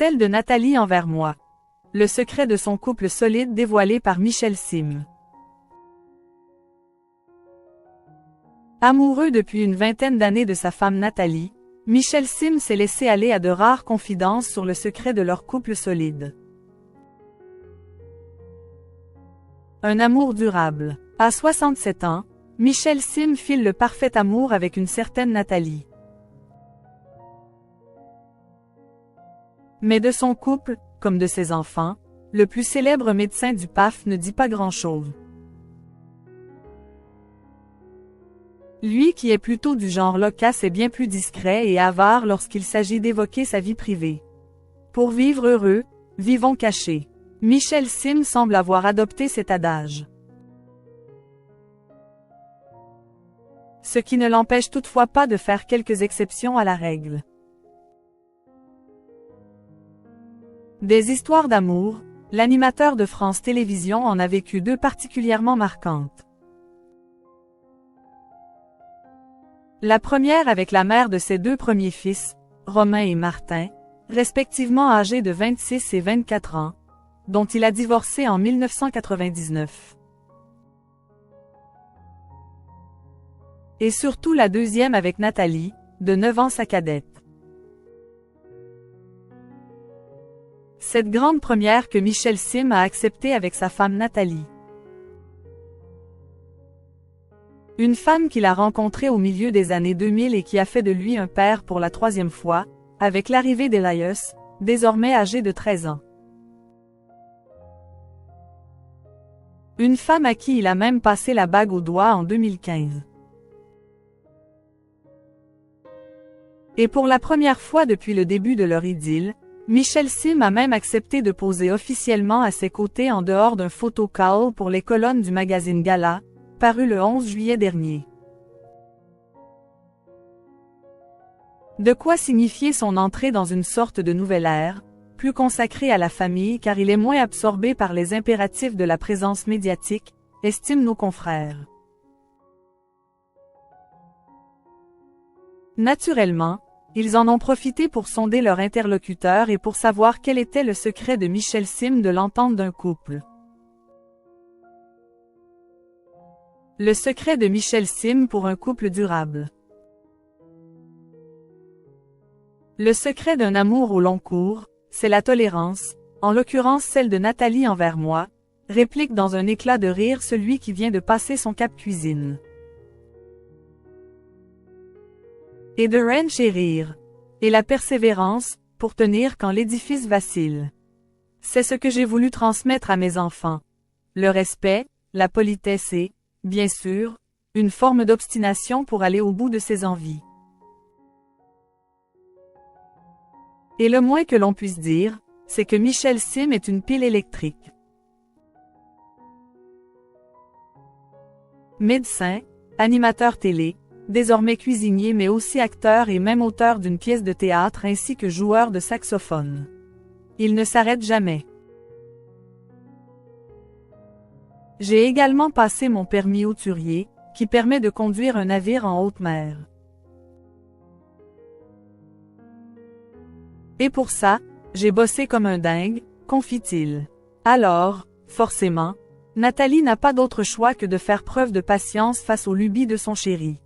Celle de Nathalie envers moi. Le secret de son couple solide dévoilé par Michel Sim. Amoureux depuis une vingtaine d'années de sa femme Nathalie, Michel Sim s'est laissé aller à de rares confidences sur le secret de leur couple solide. Un amour durable. À 67 ans, Michel Sim file le parfait amour avec une certaine Nathalie. Mais de son couple, comme de ses enfants, le plus célèbre médecin du PAF ne dit pas grand-chose. Lui qui est plutôt du genre loquace est bien plus discret et avare lorsqu'il s'agit d'évoquer sa vie privée. Pour vivre heureux, vivons cachés. Michel Sim semble avoir adopté cet adage. Ce qui ne l'empêche toutefois pas de faire quelques exceptions à la règle. Des histoires d'amour, l'animateur de France Télévisions en a vécu deux particulièrement marquantes. La première avec la mère de ses deux premiers fils, Romain et Martin, respectivement âgés de 26 et 24 ans, dont il a divorcé en 1999. Et surtout la deuxième avec Nathalie, de 9 ans sa cadette. Cette grande première que Michel Sim a acceptée avec sa femme Nathalie. Une femme qu'il a rencontrée au milieu des années 2000 et qui a fait de lui un père pour la troisième fois, avec l'arrivée d'Elias, désormais âgé de 13 ans. Une femme à qui il a même passé la bague au doigt en 2015. Et pour la première fois depuis le début de leur idylle, Michel Sim a même accepté de poser officiellement à ses côtés en dehors d'un photocall pour les colonnes du magazine Gala, paru le 11 juillet dernier. De quoi signifier son entrée dans une sorte de nouvelle ère, plus consacrée à la famille car il est moins absorbé par les impératifs de la présence médiatique, estiment nos confrères. Naturellement, ils en ont profité pour sonder leur interlocuteur et pour savoir quel était le secret de Michel Sim de l'entente d'un couple. Le secret de Michel Sim pour un couple durable. Le secret d'un amour au long cours, c'est la tolérance, en l'occurrence celle de Nathalie envers moi, réplique dans un éclat de rire celui qui vient de passer son cap cuisine. Et de reine chérir. Et la persévérance, pour tenir quand l'édifice vacille. C'est ce que j'ai voulu transmettre à mes enfants. Le respect, la politesse et, bien sûr, une forme d'obstination pour aller au bout de ses envies. Et le moins que l'on puisse dire, c'est que Michel Sim est une pile électrique. Médecin, animateur télé, désormais cuisinier mais aussi acteur et même auteur d'une pièce de théâtre ainsi que joueur de saxophone. Il ne s'arrête jamais. J'ai également passé mon permis hauturier, qui permet de conduire un navire en haute mer. Et pour ça, j'ai bossé comme un dingue, confie-t-il. Alors, forcément, Nathalie n'a pas d'autre choix que de faire preuve de patience face aux lubies de son chéri.